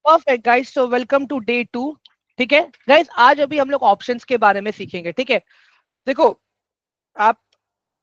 Perfect guys, so welcome to day 2। ठीक है guys, आज अभी हम लोग ऑप्शंस के बारे में सीखेंगे। ठीक है, देखो, आप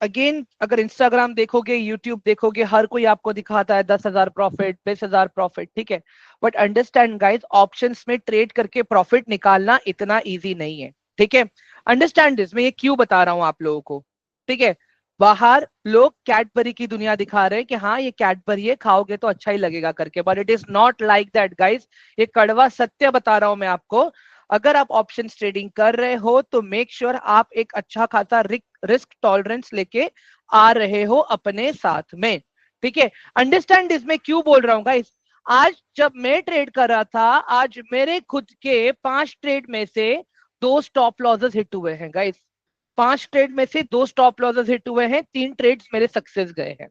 अगेन अगर इंस्टाग्राम देखोगे, यूट्यूब देखोगे, हर कोई आपको दिखाता है 10,000 प्रॉफिट, 20,000 प्रॉफिट। ठीक है, बट अंडरस्टैंड गाइस, ऑप्शंस में ट्रेड करके प्रॉफिट निकालना इतना इजी नहीं है। ठीक है, अंडरस्टैंड दिस, मैं ये क्यों बता रहा हूं आप लोगों को। ठीक है, बाहर लोग कैडबरी की दुनिया दिखा रहे हैं कि हाँ ये कैडबरी है, खाओगे तो अच्छा ही लगेगा करके, but it is not like that guys. ये कड़वा सत्य बता रहा हूं मैं आपको। अगर आप ऑप्शन ट्रेडिंग कर रहे हो तो मेक श्योर आप एक अच्छा खासा रिस्क टॉलरेंस लेके आ रहे हो अपने साथ में। ठीक है, अंडरस्टैंड इसमें क्यों बोल रहा हूँ गाइस। आज जब मैं ट्रेड कर रहा था, आज मेरे खुद के 5 ट्रेड में से 2 स्टॉप लॉसेस हिट हुए हैं गाइस। 5 ट्रेड में से 2 स्टॉप लॉसेस हिट हुए हैं, 3 ट्रेड्स मेरे सक्सेस गए हैं।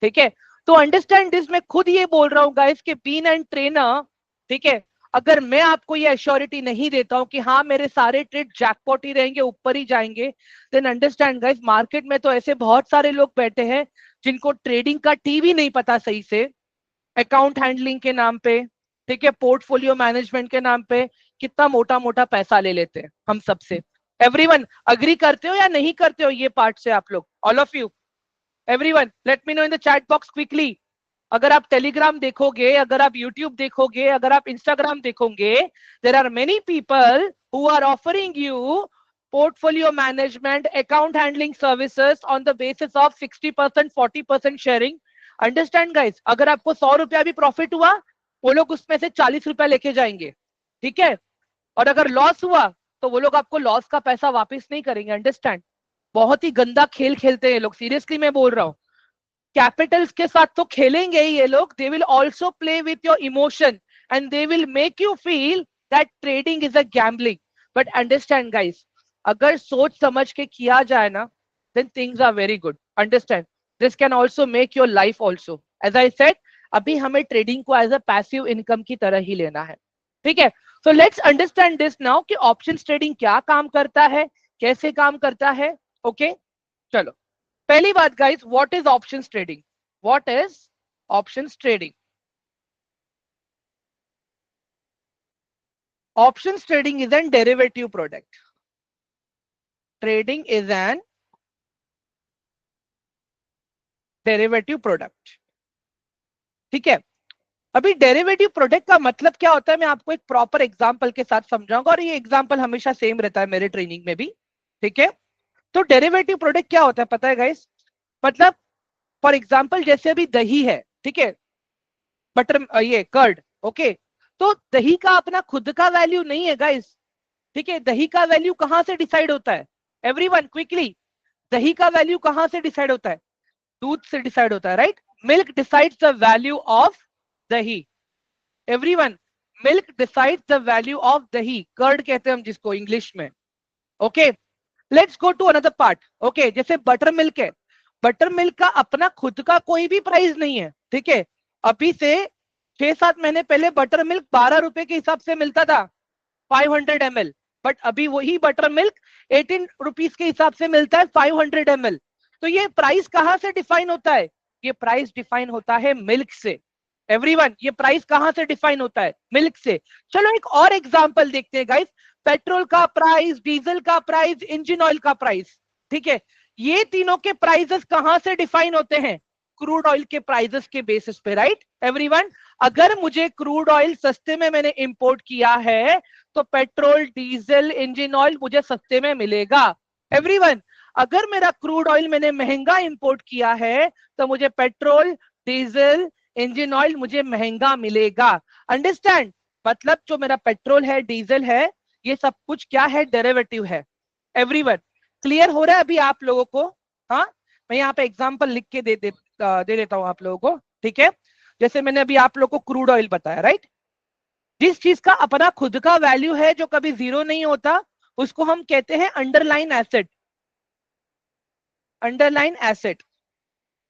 ठीक है, तो अंडरस्टैंड दिस, मैं खुद ये बोल रहा हूँ गाइस कि बीन एंड ट्रेनर। ठीक है, अगर मैं आपको ये एश्योरिटी नहीं देता हूं कि हाँ मेरे सारे ट्रेड जैकपॉट ही रहेंगे, ऊपर ही जाएंगे, देन अंडरस्टैंड गाइस, मार्केट में तो ऐसे बहुत सारे लोग बैठे हैं जिनको ट्रेडिंग का टीवी नहीं पता सही से, अकाउंट हैंडलिंग के नाम पे, ठीक है, पोर्टफोलियो मैनेजमेंट के नाम पे कितना मोटा मोटा पैसा ले लेते हैं हम सबसे। एवरीवन अग्री करते हो या नहीं करते हो ये पार्ट से आप लोग, all of you? Everyone late me know in the chat box quickly. अगर आप टेलीग्राम देखोगे, अगर आप यूट्यूब देखोगे, अगर आप इंस्टाग्राम देखोगे, there are many people who are offering you portfolio management, account handling services on the basis of 60%, 40% sharing. Understand guys, अगर आपको 100 रुपया भी प्रॉफिट हुआ, वो लोग उसमें से 40 रुपया लेके जाएंगे। ठीक है, और अगर लॉस हुआ तो वो लोग आपको लॉस का पैसा वापस नहीं करेंगे। अंडरस्टैंड, बहुत ही गंदा खेल खेलते हैं ये लोग, सीरियसली मैं बोल रहा हूँ। कैपिटल्स के साथ तो खेलेंगे ही ये लोग, they will also play with your emotion and they will make you feel that trading is a gambling. But understand guys, अगर सोच समझ के किया जाए ना, then things are very good. Understand, this can also make your life also. As I said, अभी हमें trading को एज अ पैसिव इनकम की तरह ही लेना है। ठीक है, so let's understand this now कि ऑप्शन ट्रेडिंग क्या काम करता है, कैसे काम करता है। ओके, चलो, पहली बात guys, what is options trading? What is options trading? Options trading is an derivative product. Trading is an derivative product. ठीक है, अभी डेरिवेटिव प्रोडक्ट का मतलब क्या होता है, मैं आपको एक प्रॉपर एग्जांपल के साथ समझाऊंगा, और ये एग्जांपल हमेशा सेम रहता है मेरे ट्रेनिंग में भी। ठीक है, तो डेरिवेटिव प्रोडक्ट क्या होता है पता है गाइस? मतलब फॉर एग्जांपल जैसे अभी दही है, ठीक है, बटर, ये कर्ड। ओके, तो दही का अपना खुद का वैल्यू नहीं है गाइस। ठीक है, दही का वैल्यू कहां से डिसाइड होता है? एवरीवन क्विकली, दही का वैल्यू कहां से डिसाइड होता है? दूध से डिसाइड होता है, right? Milk decides the value of dahi. Everyone, milk decides the value of dahi, curd कहते हैं हम जिसको इंग्लिश में। Okay, let's go to another part. Okay, जैसे बटर मिल्क है, बटर मिल्क का अपना खुद का कोई भी प्राइस नहीं है। ठीक है, अभी से 6-7 महीने पहले बटर मिल्क 12 रुपए के हिसाब से मिलता था, 500 ml। बट अभी वही बटर मिल्क 18 रुपीज के हिसाब से मिलता है, 500 ml। तो ये प्राइस कहां से डिफाइन होता है? ये प्राइस डिफाइन होता है मिल्क से। एवरीवन, ये प्राइस कहां से डिफाइन होता है? मिल्क से। चलो एक और एग्जांपल देखते हैं गाइस। पेट्रोल का प्राइस, डीजल का प्राइस, इंजन ऑयल का प्राइस। ठीक है, ये तीनों के प्राइसेस कहां से डिफाइन होते हैं? क्रूड ऑयल के प्राइसेस के बेसिस पे, राइट एवरीवन? अगर मुझे क्रूड ऑयल सस्ते में मैंने इंपोर्ट किया है, तो पेट्रोल, डीजल, इंजन ऑयल मुझे सस्ते में मिलेगा। एवरीवन, अगर मेरा क्रूड ऑयल मैंने महंगा इंपोर्ट किया है, तो मुझे पेट्रोल, डीजल, इंजन ऑयल मुझे महंगा मिलेगा। अंडरस्टैंड, मतलब जो मेरा पेट्रोल है, डीजल है, ये सब कुछ क्या है? डेरिवेटिव है। एवरीवन, क्लियर हो रहा है अभी आप लोगों को? हाँ, मैं यहाँ पे एग्जांपल लिख के दे देता हूँ आप लोगों को। ठीक है, जैसे मैंने अभी आप लोगों को क्रूड ऑयल बताया, राइट? जिस चीज का अपना खुद का वैल्यू है, जो कभी जीरो नहीं होता, उसको हम कहते हैं अंडरलाइन एसेट। अंडरलाइन एसेट,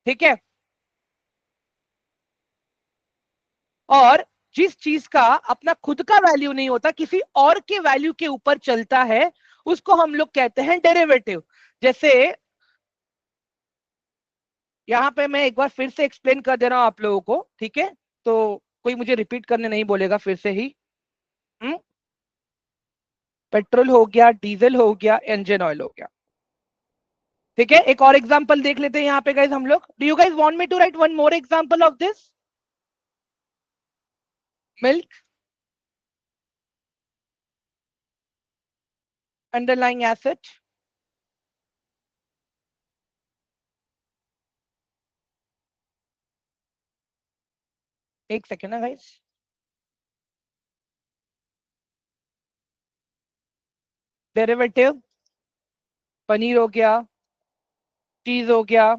ठीक है। और जिस चीज का अपना खुद का वैल्यू नहीं होता, किसी और के वैल्यू के ऊपर चलता है, उसको हम लोग कहते हैं डेरिवेटिव। जैसे यहां पे मैं एक बार फिर से एक्सप्लेन कर दे रहा हूं आप लोगों को। ठीक है, तो कोई मुझे रिपीट करने नहीं बोलेगा फिर से ही। पेट्रोल हो गया, डीजल हो गया, इंजन ऑयल हो गया। ठीक है, एक और एग्जांपल देख लेते हैं यहाँ पे गाइस हम लोग। Do you guys want me to write one more example of this? Milk, underlying asset, एक सेकेंड ना गाइस। डेरिवेटिव, पनीर हो गया, चीज हो गया,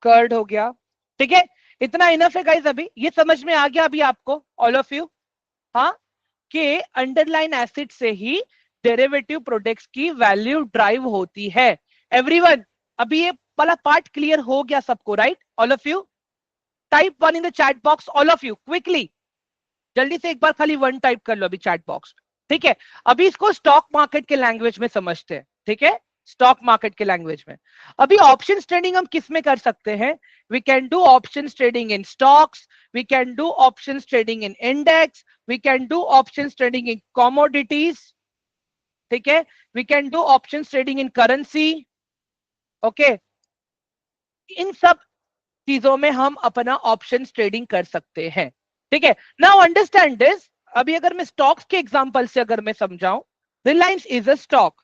कर्ड हो गया। ठीक है, इतना इनफ है गाइस। अभी ये समझ में आ गया अभी आपको, ऑल ऑफ यू? हाँ, कि अंडरलाइन एसिड से ही डेरिवेटिव प्रोडक्ट्स की वैल्यू ड्राइव होती है। एवरीवन, अभी ये वाला पार्ट क्लियर हो गया सबको, right? All of you type one in the chat box, all of you quickly, जल्दी से एक बार खाली वन टाइप कर लो अभी चैट बॉक्स में। ठीक है, अभी इसको स्टॉक मार्केट के लैंग्वेज में समझते हैं। ठीक है, स्टॉक मार्केट के लैंग्वेज में अभी ऑप्शन ट्रेडिंग हम किस में कर सकते हैं? We can do option trading in stocks, we can do option trading in index, we can do option trading in commodities. ठीक है, we can do option trading in currency. Okay, इन सब चीजों में हम अपना ऑप्शन ट्रेडिंग कर सकते हैं। ठीक है, नाउ अंडरस्टैंड दिस। अभी अगर मैं स्टॉक्स के एग्जांपल से अगर मैं समझाऊं, रिलायंस इज अ स्टॉक।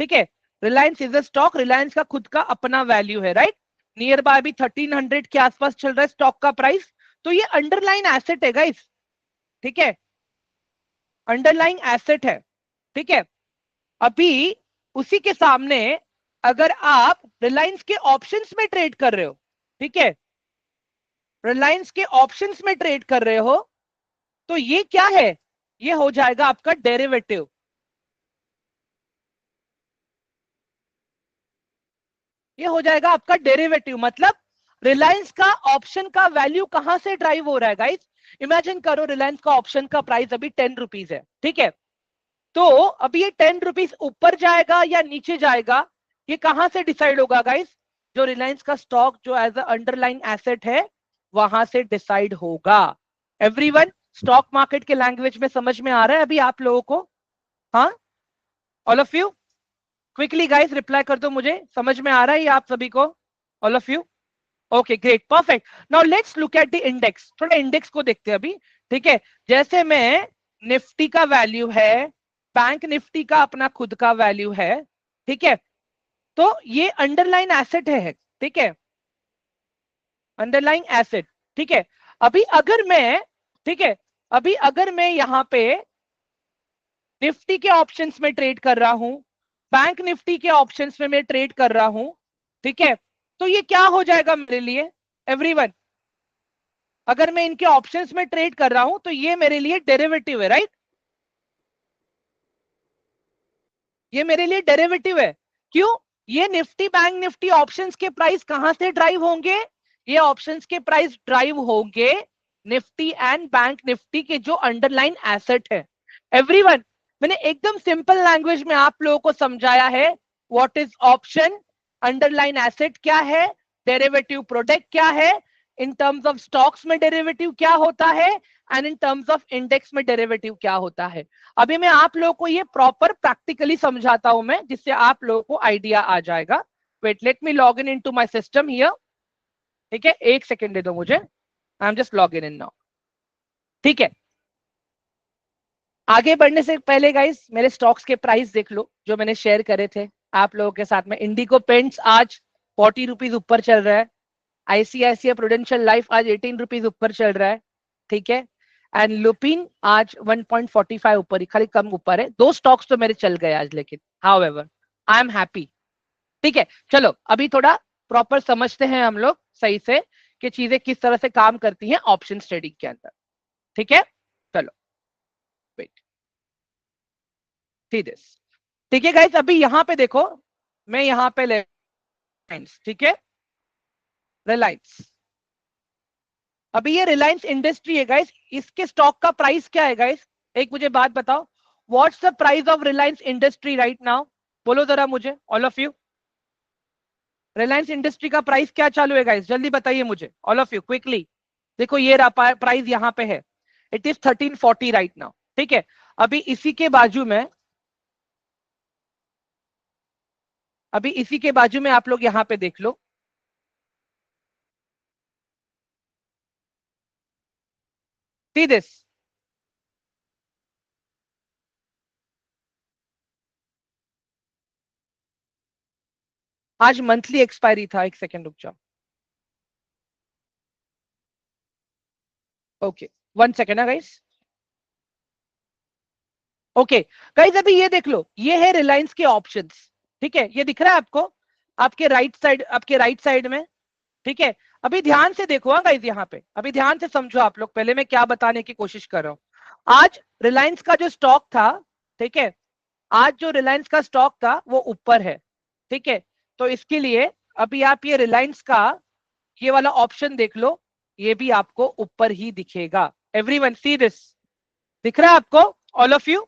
ठीक है, Reliance is a stock, Reliance का खुद का अपना वैल्यू है, राइट? नियर बाय अभी 1300 के आसपास चल रहा है स्टॉक का प्राइस। तो ये अंडरलाइन एसेट है गाइस। ठीक है, अंडरलाइन एसेट है। ठीक है, अभी उसी के सामने अगर आप रिलायंस के ऑप्शंस में ट्रेड कर रहे हो, ठीक है, रिलायंस के ऑप्शंस में ट्रेड कर रहे हो, तो ये क्या है? ये हो जाएगा आपका डेरिवेटिव। ये हो जाएगा आपका डेरिवेटिव। मतलब रिलायंस का ऑप्शन का वैल्यू कहां से ड्राइव हो रहा है गाइस? इमेजिन करो रिलायंस का ऑप्शन का प्राइस अभी 10 रुपीज है। ठीक है, तो अभी ये 10 रुपीज ऊपर जाएगा या नीचे जाएगा, ये कहां से डिसाइड होगा गाइस? जो रिलायंस का स्टॉक जो एज अ अंडरलाइन एसेट है, वहां से डिसाइड होगा। एवरीवन, स्टॉक मार्केट के लैंग्वेज में समझ में आ रहा है अभी आप लोगों को? हाँ, all of you quickly guys reply कर दो मुझे, समझ में आ रहा है ये आप सभी को? All of you? Okay, great, perfect. Now let's look at the index. थोड़ा इंडेक्स को देखते हैं अभी। ठीक है, जैसे मैं निफ्टी का वैल्यू है, बैंक निफ्टी का अपना खुद का वैल्यू है। ठीक है, तो ये अंडरलाइन एसेट है। ठीक है, अंडरलाइन एसेट। ठीक है, अभी अगर मैं, ठीक है, अभी अगर मैं यहां पे निफ्टी के ऑप्शंस में ट्रेड कर रहा हूं, बैंक निफ्टी के ऑप्शंस में मैं ट्रेड कर रहा हूं, ठीक है, तो ये क्या हो जाएगा मेरे लिए? एवरीवन, अगर मैं इनके ऑप्शंस में ट्रेड कर रहा हूं तो ये मेरे लिए डेरिवेटिव है, राइट? ये मेरे लिए डेरिवेटिव है। क्यों? ये निफ्टी बैंक निफ्टी ऑप्शंस के प्राइस कहां से ड्राइव होंगे? ये ऑप्शंस के प्राइस ड्राइव होंगे निफ्टी एंड बैंक निफ्टी के जो अंडरलाइन एसेट है। एवरीवन, मैंने एकदम सिंपल लैंग्वेज में आप लोगों को समझाया है what is option, underline asset क्या है, डेरिवेटिव प्रोडक्ट क्या है, इन टर्म्स ऑफ स्टॉक्स में डेरिवेटिव क्या होता है, and in terms of index में डेरिवेटिव क्या होता है। अभी मैं आप लोगों को ये प्रॉपर प्रैक्टिकली समझाता हूं मैं, जिससे आप लोगों को आइडिया आ जाएगा। Wait, let me log in to my system here. ठीक है, एक सेकेंड दे दो मुझे, I am just log in now. ठीक है, आगे बढ़ने से पहले गाइस मेरे स्टॉक्स के प्राइस देख लो जो मैंने शेयर करे थे आप लोगों के साथ में। इंडिको पेंट्स आज 40 रुपीज ऊपर चल रहा है। आईसीआईसीआई प्रूडेंशियल लाइफ आज 18 रुपीज ऊपर चल रहा है। ठीक है, एंड लुपिन आज 1.45 ऊपर ही, खाली कम ऊपर है। दो स्टॉक्स तो मेरे चल गए आज, लेकिन हाउएवर आई एम हैप्पी। ठीक है, चलो अभी थोड़ा प्रॉपर समझते हैं हम लोग सही से कि चीजें किस तरह से काम करती हैं ऑप्शन ट्रेडिंग के अंदर। ठीक है, चलो वेट, ठीक है। ठीक है गाइस, अभी यहां पे देखो, मैं यहां पे रिलायंस, ठीक है, रिलायंस, अभी ये रिलायंस इंडस्ट्री है गाइस, इसके स्टॉक का प्राइस क्या है गाइस? एक मुझे बात बताओ, what's the price of Reliance industry right now? बोलो जरा मुझे, all of you, Reliance industry का प्राइस क्या चालू है गाइस? जल्दी बताइए मुझे, ऑल ऑफ यू क्विकली। देखो ये प्राइस यहाँ पे है, इट इज 1340 राइट नाउ, ठीक है। अभी इसी के बाजू में, अभी इसी के बाजू में आप लोग यहाँ पे देख लो, सी दिस, आज मंथली एक्सपायरी था, एक सेकेंड रुक जाओ, ओके 1 सेकेंड है गाइस, ओके गाइस अभी ये देख लो, ये है रिलायंस के ऑप्शंस, ठीक है, ये दिख रहा है आपको, आपके राइट साइड, आपके राइट साइड में, ठीक है। अभी ध्यान से देखो हाँ गाइस, यहाँ पे अभी ध्यान से समझो आप लोग, पहले मैं क्या बताने की कोशिश कर रहा हूं। आज रिलायंस का जो स्टॉक था, ठीक है, आज जो रिलायंस का स्टॉक था वो ऊपर है, ठीक है। तो इसके लिए अभी आप ये रिलायंस का ये वाला ऑप्शन देख लो, ये भी आपको ऊपर ही दिखेगा। एवरीवन सी दिस, दिख रहा है आपको, ऑल ऑफ यू,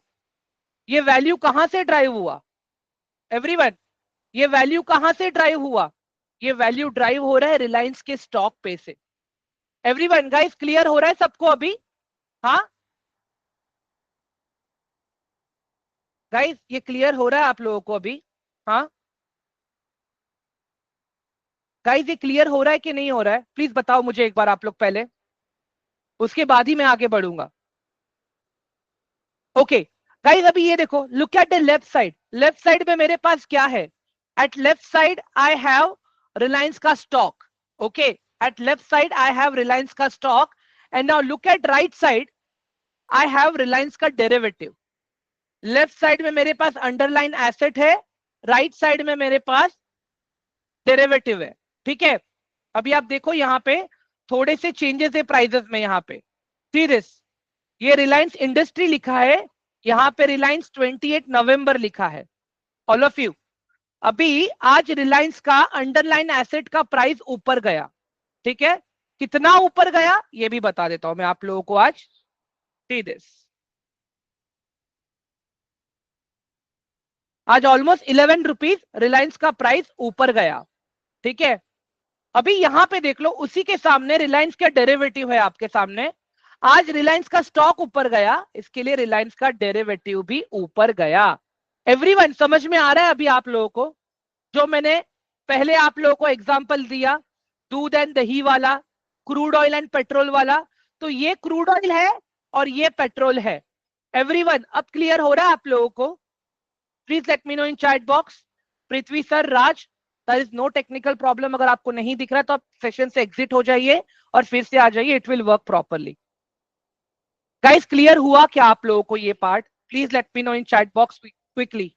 ये वैल्यू कहां से ड्राइव हुआ? एवरीवन, ये वैल्यू कहां से ड्राइव हुआ? ये वैल्यू ड्राइव हो रहा है रिलायंस के स्टॉक पे से। एवरीवन गाइस क्लियर हो रहा है सबको अभी? हाँ गाइस ये क्लियर हो रहा है आप लोगों को अभी? हाँ गाइस ये क्लियर हो रहा है कि नहीं हो रहा है? प्लीज बताओ मुझे एक बार आप लोग पहले, उसके बाद ही मैं आगे बढ़ूंगा। ओके गाइस अभी ये देखो, look at the left side, left side में मेरे पास क्या है? At left side I have Reliance का stock, okay, at left side I have Reliance का stock, and now look at right side, I have Reliance का डेरिवेटिव। लेफ्ट साइड में मेरे पास अंडरलाइन एसेट है, राइट साइड में मेरे पास डेरिवेटिव है, ठीक है। अभी आप देखो यहाँ पे थोड़े से चेंजेस है प्राइजेस में, यहाँ पे सी दिस, ये रिलायंस इंडस्ट्री लिखा है, यहाँ पे रिलायंस 28 नवंबर लिखा है, ऑल ऑफ यू। अभी आज रिलायंस का अंडरलाइन एसेट का प्राइस ऊपर गया, ठीक है, कितना ऊपर गया ये भी बता देता हूं मैं आप लोगों को आज, सी दिस, आज ऑलमोस्ट 11 रुपीज रिलायंस का प्राइस ऊपर गया, ठीक है। अभी यहां पे देख लो, उसी के सामने रिलायंस का डेरिवेटिव है आपके सामने, आज रिलायंस का स्टॉक ऊपर गया, इसके लिए रिलायंस का डेरिवेटिव भी ऊपर गया। एवरीवन समझ में आ रहा है अभी आप लोगों को? जो मैंने पहले आप लोगों को एग्जांपल दिया, दूध एंड दही वाला, क्रूड ऑयल एंड पेट्रोल वाला, तो ये क्रूड ऑयल है और ये पेट्रोल है। एवरीवन अब क्लियर हो रहा है आप लोगों को? Please let me know in chat box. Prithvi sir, Raj, there is no technical problem, अगर आपको नहीं दिख रहा तो आप सेशन से एग्जिट हो जाइए और फिर से आ जाइए, it will work properly. Guys clear हुआ क्या आप लोगों को ये part? Please let me know in chat box quickly.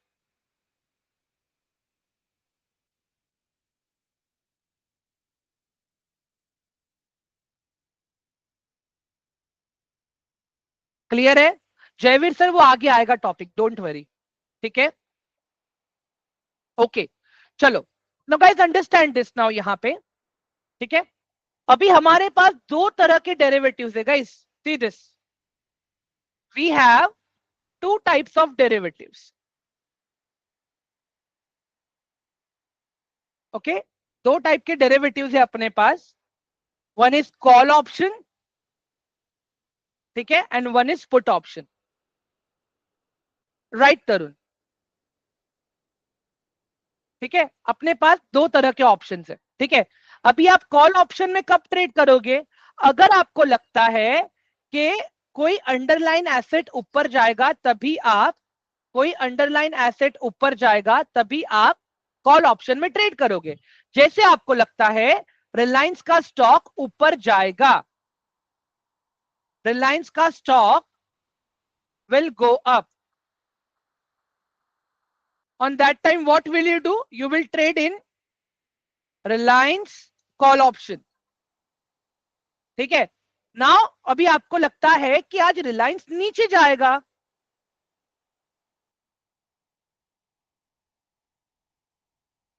Clear है? जयवीर सर वो आगे आएगा टॉपिक, डोंट वरी, ठीक है, ओके चलो। No guys understand this now यहाँ पे, ठीक है। अभी हमारे पास दो तरह के डेरिवेटिव्स है guys, see this, we have two types of derivatives, okay, दो टाइप के डेरिवेटिव्स है अपने पास, वन इज कॉल ऑप्शन, ठीक है, and one is put option, right Tarun? ठीक है, अपने पास दो तरह के ऑप्शंस है, ठीक है। अभी आप कॉल ऑप्शन में कब ट्रेड करोगे? अगर आपको लगता है कि कोई अंडरलाइन एसेट ऊपर जाएगा तभी आप, कोई अंडरलाइन एसेट ऊपर जाएगा तभी आप कॉल ऑप्शन में ट्रेड करोगे। जैसे आपको लगता है रिलायंस का स्टॉक ऊपर जाएगा, रिलायंस का stock will go up, on that time what will you do? You will trade in Reliance call option, ठीक है। नाउ अभी आपको लगता है कि आज रिलायंस नीचे जाएगा,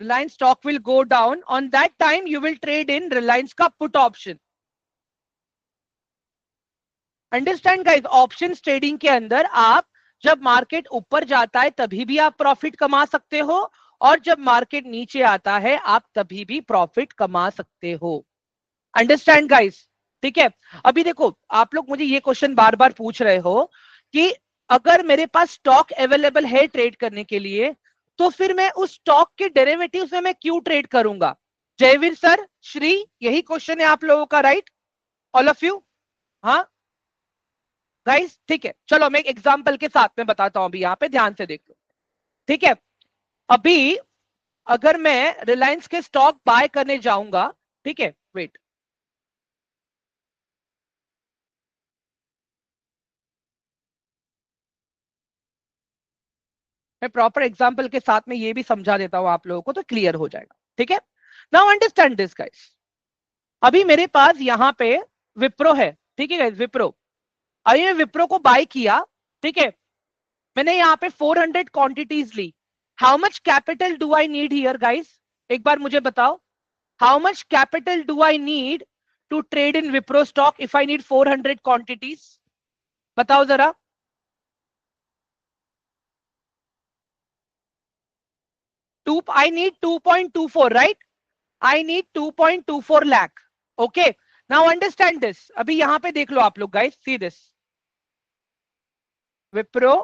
Reliance stock will go down, on that time you will trade in Reliance का put option। Understand guys, option trading के अंदर आप जब मार्केट ऊपर जाता है तभी भी आप प्रॉफिट कमा सकते हो, और जब मार्केट नीचे आता है आप तभी भी प्रॉफिट कमा सकते हो। Understand guys? ठीक है। अभी देखो आप लोग मुझे ये क्वेश्चन बार बार पूछ रहे हो कि अगर मेरे पास स्टॉक अवेलेबल है ट्रेड करने के लिए, तो फिर मैं उस स्टॉक के डेरिवेटिव्स में मैं क्यों ट्रेड करूंगा? जयवीर सर, श्री, यही क्वेश्चन है आप लोगों का, राइट? All of you? हाँ गाइस, ठीक है, चलो मैं एक एग्जांपल के साथ में बताता हूं, अभी यहां पे ध्यान से देख लो। ठीक है, अभी अगर मैं रिलायंस के स्टॉक बाय करने जाऊंगा, ठीक है, वेट, मैं प्रॉपर एग्जांपल के साथ में ये भी समझा देता हूं आप लोगों को, तो क्लियर हो जाएगा। ठीक है, नाउ अंडरस्टैंड दिस गाइस। अभी मेरे पास यहां पे विप्रो है, ठीक है गाइस, विप्रो। अभी मैं विप्रो को बाय किया, ठीक है, मैंने यहाँ पे 400 क्वांटिटीज ली। How much capital do I need here guys? एक बार मुझे बताओ, how much capital do I need to trade in Wipro stock if I need 400 quantities? बताओ जरा। To I need 2.24, right? I need 2.24 lakh. Okay, now understand this. अभी यहां पे देख लो आप लोग guys, see this, Wipro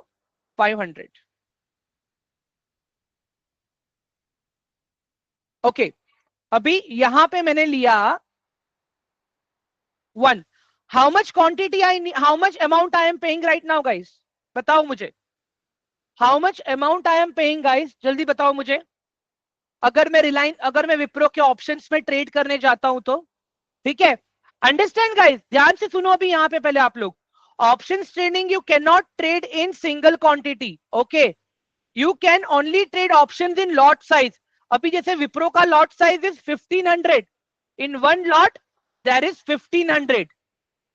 500। Okay, अभी यहां पे मैंने लिया 1। How much quantity I, how much amount I am paying right now guys? बताओ मुझे, how much amount I am paying guys, जल्दी बताओ मुझे। अगर मैं विप्रो के ऑप्शंस में ट्रेड करने जाता हूं तो, ठीक है, अंडरस्टैंड गाइस, ध्यान से सुनो अभी यहां पे पहले आप लोग। Option trading you can not trade in single quantity, okay? You can only trade option in lot size. अभी जैसे विप्रो का lot size is 1500, in one lot there is 1500,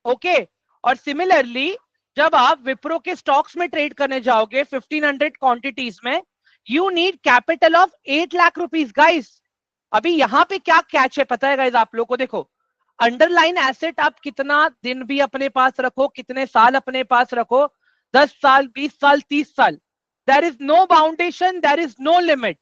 okay? और सिमिलरली जब आप विप्रो के स्टॉक्स में ट्रेड करने जाओगे 1500 क्वांटिटीज में, you need capital of 8 lakh rupees guys. अभी यहां पे क्या कैच है पता है गाइस आप लोग को? देखो, अंडरलाइन एसेट आप कितना दिन भी अपने पास रखो, कितने साल अपने पास रखो, 10 साल, 20 साल, 30 साल, there is no boundation, there is no limit.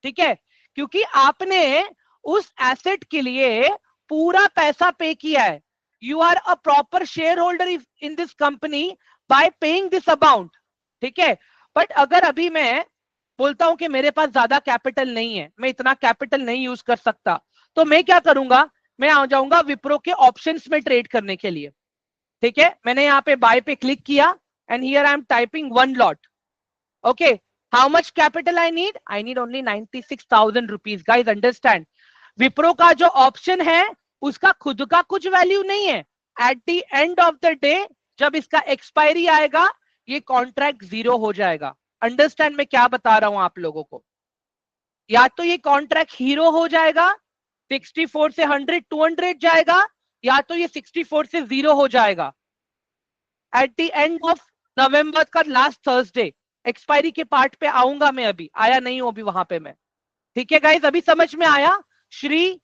ठीक है, क्योंकि आपने उस एसेट के लिए पूरा पैसा पे किया है। You are a proper share holder in this company by paying this amount. ठीक है, बट अगर अभी मैं बोलता हूं कि मेरे पास ज्यादा कैपिटल नहीं है, मैं इतना कैपिटल नहीं यूज कर सकता, तो मैं क्या करूंगा? मैं आ जाऊंगा विप्रो के ऑप्शंस में ट्रेड करने के लिए। ठीक है, मैंने यहाँ पे बाय पे क्लिक किया and here I am typing one lot. Okay, how much capital I need? I need only 96,000 rupees. Guys understand, Wipro का जो ऑप्शन है उसका खुद का कुछ वैल्यू नहीं है। At the end of the day जब इसका एक्सपायरी आएगा, ये कॉन्ट्रैक्ट जीरो हो जाएगा। अंडरस्टैंड मैं क्या बता रहा हूं आप लोगों को? या तो ये कॉन्ट्रैक्ट हीरो हो जाएगा, 64 से 100 200 जाएगा, या तो ये 64 से जीरो हो जाएगा at the end of November का लास्ट थर्सडे। एक्सपायरी के पार्ट पे आऊंगा मैं, अभी आया नहीं हूं अभी वहां पे मैं। ठीक है गाइज, अभी समझ में आया? श्री,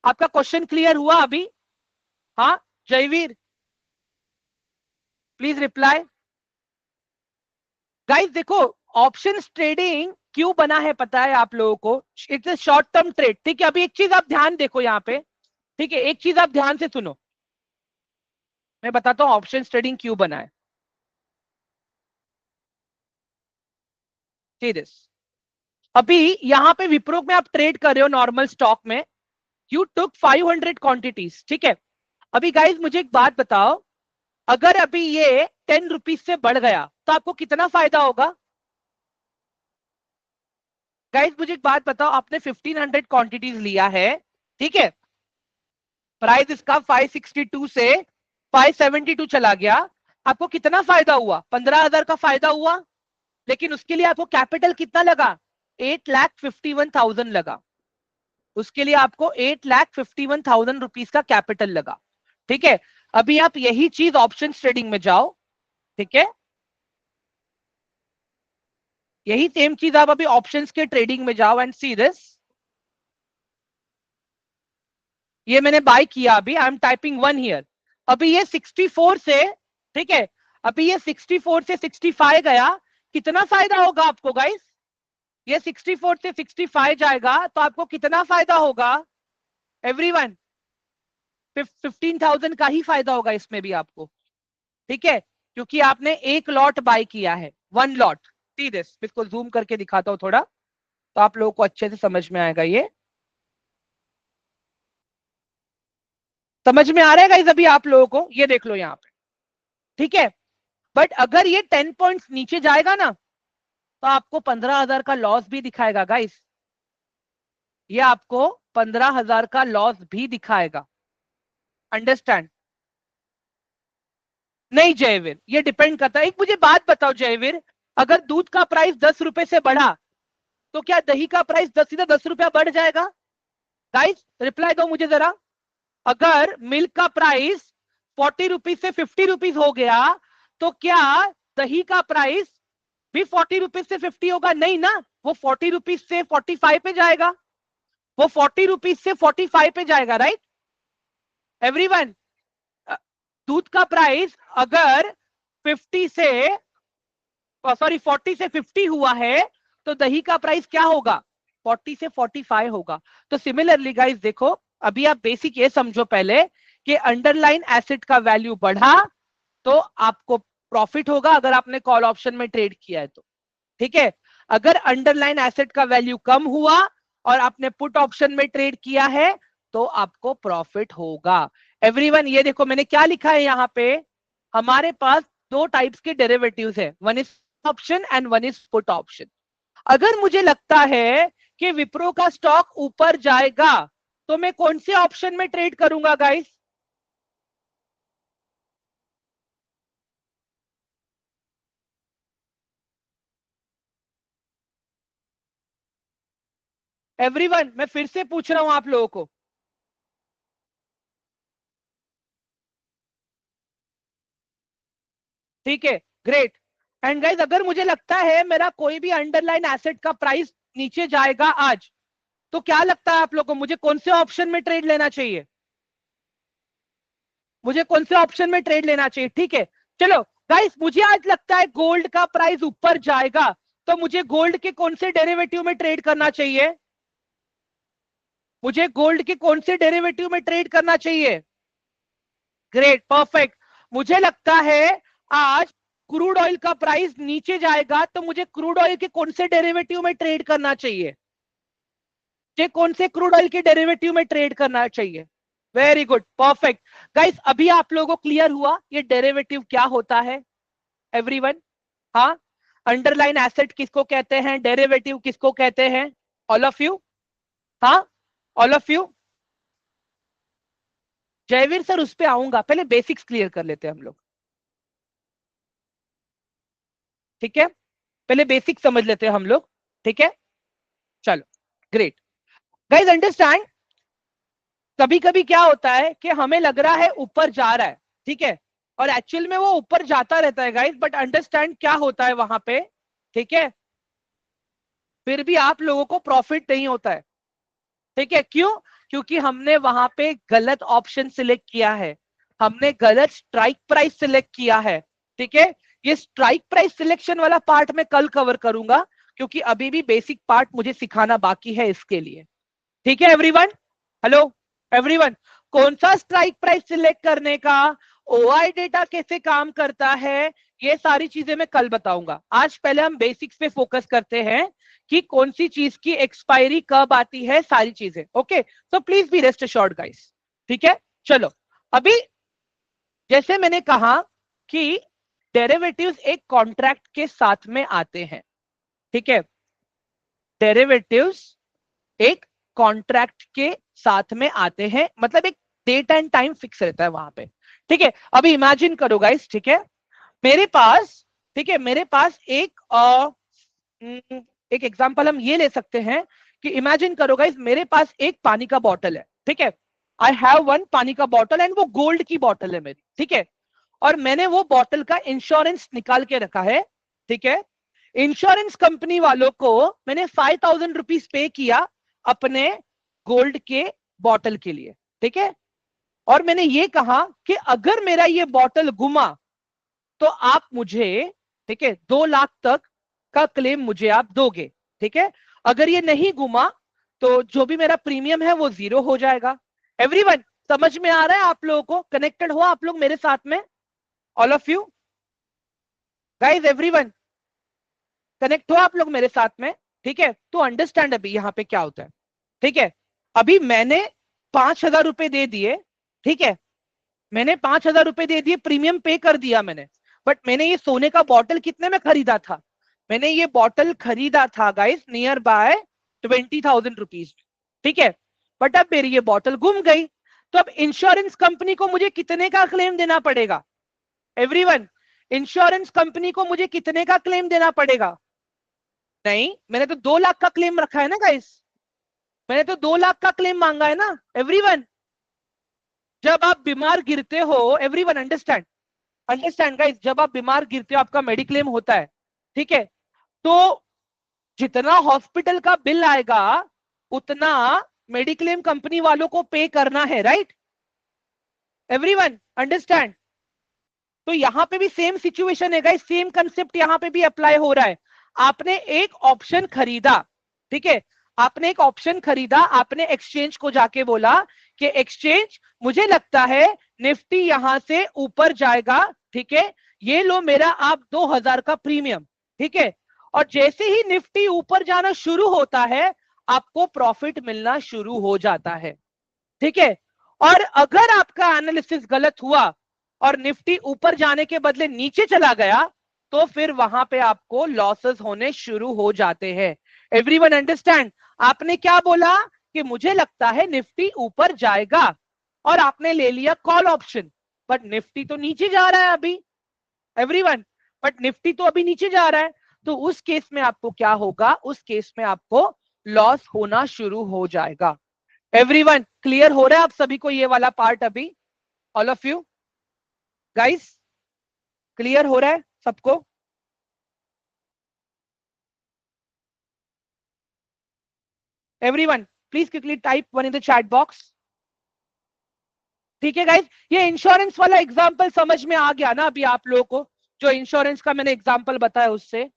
आपका क्वेश्चन क्लियर हुआ अभी? हाँ जयवीर, प्लीज रिप्लाई। गाइज देखो, ऑप्शन ट्रेडिंग क्यों बना है पता है आप लोगों को? It's a short term trade. ठीक है, अभी एक चीज आप ध्यान देखो यहाँ पे, ठीक है, एक चीज आप ध्यान से सुनो, मैं बताता हूँ ऑप्शन ट्रेडिंग क्यों बना है। See this. अभी यहाँ पे विप्रो में आप ट्रेड कर रहे हो नॉर्मल स्टॉक में, यू टुक 500 क्वांटिटीज, ठीक है? अभी गाइज मुझे एक बात बताओ, अगर अभी ये 10 रुपीज से बढ़ गया तो आपको कितना फायदा होगा? गाइज मुझे एक बात बताओ, आपने 1500 क्वांटिटीज लिया है, ठीक है, प्राइस इसका 562 से 572 चला गया, आपको कितना फायदा हुआ? 15,000 का फायदा हुआ। लेकिन उसके लिए आपको कैपिटल कितना लगा? 8,51,000 लगा। उसके लिए आपको 8,51,000 रुपीज का कैपिटल लगा। ठीक है, अभी आप यही चीज ऑप्शन ट्रेडिंग में जाओ, ठीक है, यही सेम चीज आप अभी ऑप्शंस के ट्रेडिंग में जाओ एंड सी दिस। ये मैंने बाय किया, अभी I am typing one here. अभी ये 64 से, ठीक है, अभी ये 64 से 65 गया, कितना फायदा होगा आपको गाइस? ये 64 से 65 जाएगा तो आपको कितना फायदा होगा एवरीवन? 15,000 का ही फायदा होगा इसमें भी आपको, ठीक है, क्योंकि आपने एक लॉट बाय किया है, 1 लॉट। सी दिस, इसको जूम करके दिखाता हूं थोड़ा, तो आप लोगों को अच्छे से समझ में आएगा। ये समझ में आ रहा है गाइस अभी आप लोगों को? ये देख लो यहाँ पे, ठीक है। बट अगर ये 10 पॉइंट्स नीचे जाएगा ना, तो आपको 15,000 का लॉस भी दिखाएगा गाइस। ये आपको 15,000 का लॉस भी दिखाएगा, अंडरस्टैंड? नहीं जयवीर, ये डिपेंड करता है। एक मुझे बात बताओ जयवीर, अगर दूध का प्राइस 10 रुपए से बढ़ा, तो क्या दही का प्राइस 10 रुपया बढ़ जाएगा? गाइस रिप्लाई दो मुझे जरा। अगर मिल्क का प्राइस 40 रुपीज से 50 रुपीज हो गया, तो क्या दही का प्राइस भी 40 रुपीज से 50 होगा? नहीं ना, वो 40 रुपीज से 45 पे जाएगा, वो 40 रुपीज से 45 पे जाएगा, राइट एवरीवन? दूध का प्राइस अगर 50 से सॉरी 40 से 50 हुआ है, तो दही का प्राइस क्या होगा? 40 से 45 होगा। तो सिमिलरली गाइस देखो, अभी आप बेसिक ये समझो पहले कि अंडरलाइन एसेट का वैल्यू बढ़ा तो आपको प्रॉफिट होगा, अगर आपने कॉल ऑप्शन में ट्रेड किया है तो, ठीक है। अगर अंडरलाइन एसेट का वैल्यू कम हुआ और आपने पुट ऑप्शन में ट्रेड किया है, तो आपको प्रॉफिट होगा। एवरीवन ये देखो मैंने क्या लिखा है यहाँ पे, हमारे पास दो टाइप्स के डेरिवेटिव्स है, one is option and one is put option. अगर मुझे लगता है कि विप्रो का स्टॉक ऊपर जाएगा, तो मैं कौन से ऑप्शन में ट्रेड करूंगा गाइस? एवरीवन मैं फिर से पूछ रहा हूं आप लोगों को, ठीक है, ग्रेट। एंड गाइस अगर मुझे लगता है मेरा कोई भी अंडरलाइन एसेट का प्राइस नीचे जाएगा आज, तो क्या लगता है आप लोगों को, मुझे कौन से ऑप्शन में ट्रेड लेना चाहिए? मुझे कौन से ऑप्शन में ट्रेड लेना चाहिए? ठीक है, चलो गाइस मुझे आज लगता है गोल्ड का प्राइस ऊपर जाएगा, तो मुझे गोल्ड के कौन से डेरिवेटिव में ट्रेड करना चाहिए? मुझे गोल्ड के कौन से डेरिवेटिव में ट्रेड करना चाहिए? Great, perfect. मुझे लगता है आज क्रूड ऑयल का प्राइस नीचे जाएगा, तो मुझे क्रूड ऑयल के कौन से डेरिवेटिव में ट्रेड करना चाहिए? मुझे कौन से क्रूड ऑयल के डेरिवेटिव में ट्रेड करना चाहिए? Very good, perfect. गाइस अभी आप लोगों को क्लियर हुआ ये डेरिवेटिव क्या होता है? एवरीवन, हाँ, अंडरलाइन एसेट किसको कहते हैं, डेरिवेटिव किसको कहते हैं? ऑल ऑफ यू, हाँ, all of you. Jaiveer sir उस पे आऊंगा, पहले बेसिक्स क्लियर कर लेते हैं हम लोग, ठीक है, पहले बेसिक समझ लेते हैं हम लोग, ठीक है, चलो, ग्रेट। गाइस अंडरस्टैंड, कभी कभी क्या होता है कि हमें लग रहा है ऊपर जा रहा है, ठीक है, और एक्चुअल में वो ऊपर जाता रहता है गाइस, बट अंडरस्टैंड क्या होता है वहां पे, ठीक है, फिर भी आप लोगों को प्रॉफिट नहीं होता है, ठीक है, क्यों? क्योंकि हमने वहां पे गलत ऑप्शन सिलेक्ट किया है, हमने गलत स्ट्राइक प्राइस सिलेक्ट किया है, ठीक है। ये स्ट्राइक प्राइस सिलेक्शन वाला पार्ट मैं कल कवर करूंगा, क्योंकि अभी भी बेसिक पार्ट मुझे सिखाना बाकी है इसके लिए, ठीक है एवरीवन? हेलो एवरीवन, कौन सा स्ट्राइक प्राइस सिलेक्ट करने का, ओआई डेटा कैसे काम करता है, ये सारी चीजें मैं कल बताऊंगा। आज पहले हम बेसिक्स पे फोकस करते हैं कि कौन सी चीज की एक्सपायरी कब आती है, सारी चीजें, okay. So please be rest assured guys, ठीक है। चलो अभी जैसे मैंने कहा कि डेरिवेटिव्स एक कॉन्ट्रैक्ट के साथ में आते हैं, ठीक है, डेरिवेटिव्स एक कॉन्ट्रैक्ट के साथ में आते हैं, मतलब एक डेट एंड टाइम फिक्स रहता है वहां पे, ठीक है। अभी इमेजिन करो गाइस, ठीक है, मेरे पास, ठीक है, मेरे पास एक एग्जांपल हम ये ले सकते हैं कि इमेजिन करो गाइस, मेरे पास एक पानी का बॉटल है, ठीक है, आई हैव वन पानी का बॉटल एंड वो गोल्ड की बॉटल है मेरी, ठीक है, और मैंने वो बॉटल का इंश्योरेंस निकाल के रखा है, ठीक है। इंश्योरेंस कंपनी वालों को मैंने 5,000 रुपीज पे किया अपने गोल्ड के बॉटल के लिए, ठीक है, और मैंने ये कहा कि अगर मेरा ये बॉटल गुमा, तो आप मुझे, ठीक है, 2 लाख तक का क्लेम मुझे आप दोगे, ठीक है। अगर ये नहीं घुमा, तो जो भी मेरा प्रीमियम है वो 0 हो जाएगा। एवरीवन समझ में आ रहा है आप लोगों को? कनेक्टेड हो आप लोग मेरे साथ में? All of you guys, everyone connect हो आप लोग मेरे साथ में? ठीक है, तो अंडरस्टैंड अभी यहाँ पे क्या होता है। ठीक है, अभी मैंने 5,000 रुपए दे दिए। ठीक है, मैंने 5,000 रुपए दे दिए, प्रीमियम पे कर दिया मैंने। बट मैंने ये सोने का बॉटल कितने में खरीदा था? मैंने ये बॉटल खरीदा था गाइस नियर बाय 20,000 रुपीज। ठीक है, बट अब मेरी ये बॉटल गुम गई, तो अब इंश्योरेंस कंपनी को मुझे कितने का क्लेम देना पड़ेगा? एवरीवन, इंश्योरेंस कंपनी को मुझे कितने का क्लेम देना पड़ेगा? नहीं, मैंने तो 2 लाख का क्लेम रखा है ना गाइस, मैंने तो 2 लाख का क्लेम मांगा है ना एवरीवन। जब आप बीमार गिरते हो, एवरीवन अंडरस्टैंड, अंडरस्टैंड गाइस, जब आप बीमार गिरते हो आपका मेडिक्लेम होता है। ठीक है, तो जितना हॉस्पिटल का बिल आएगा उतना मेडिक्लेम कंपनी वालों को पे करना है, राइट? Everyone understand? तो यहां पे भी सेम सिचुएशन है गाइस, सेम कंसेप्ट यहां पे भी अप्लाई हो रहा है। आपने एक ऑप्शन खरीदा, ठीक है, आपने एक ऑप्शन खरीदा, आपने एक्सचेंज को जाके बोला कि एक्सचेंज मुझे लगता है निफ्टी यहां से ऊपर जाएगा। ठीक है, ये लो मेरा आप 2,000 का प्रीमियम। ठीक है, और जैसे ही निफ्टी ऊपर जाना शुरू होता है आपको प्रॉफिट मिलना शुरू हो जाता है। ठीक है, और अगर आपका एनालिसिस गलत हुआ और निफ्टी ऊपर जाने के बदले नीचे चला गया तो फिर वहां पे आपको लॉसेस होने शुरू हो जाते हैं। Everyone understand? आपने क्या बोला कि मुझे लगता है निफ्टी ऊपर जाएगा और आपने ले लिया कॉल ऑप्शन, बट निफ्टी तो नीचे जा रहा है अभी। एवरीवन, बट निफ्टी तो अभी नीचे जा रहा है, तो उस केस में आपको क्या होगा? उस केस में आपको लॉस होना शुरू हो जाएगा। एवरीवन क्लियर हो रहा है आप सभी को ये वाला पार्ट अभी? All of you guys clear हो रहा है सबको? Everyone please quickly type 1 in the chat box. ठीक है गाइस, ये इंश्योरेंस वाला एग्जांपल समझ में आ गया ना अभी आप लोगों को? जो इंश्योरेंस का मैंने एग्जांपल बताया उससे।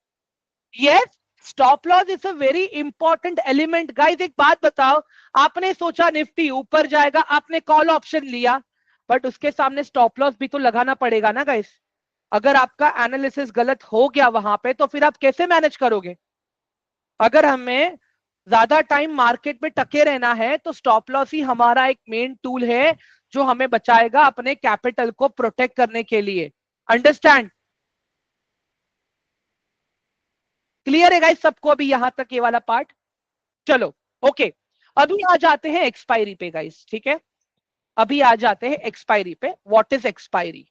Yes, stop loss is a very important element guys. एक बात बताओ, आपने सोचा निफ्टी ऊपर जाएगा, आपने कॉल ऑप्शन लिया, बट उसके सामने स्टॉप लॉस भी तो लगाना पड़ेगा ना गाइस। अगर आपका एनालिसिस गलत हो गया वहां पे तो फिर आप कैसे मैनेज करोगे? अगर हमें ज्यादा टाइम मार्केट में टके रहना है तो स्टॉप लॉस ही हमारा एक मेन टूल है जो हमें बचाएगा अपने कैपिटल को प्रोटेक्ट करने के लिए। अंडरस्टैंड? क्लियर है गाइस सबको अभी यहां तक ये वाला पार्ट? चलो ओके, अभी आ जाते हैं एक्सपायरी पे गाइस। ठीक है, अभी आ जाते हैं एक्सपायरी पे। What is expiry?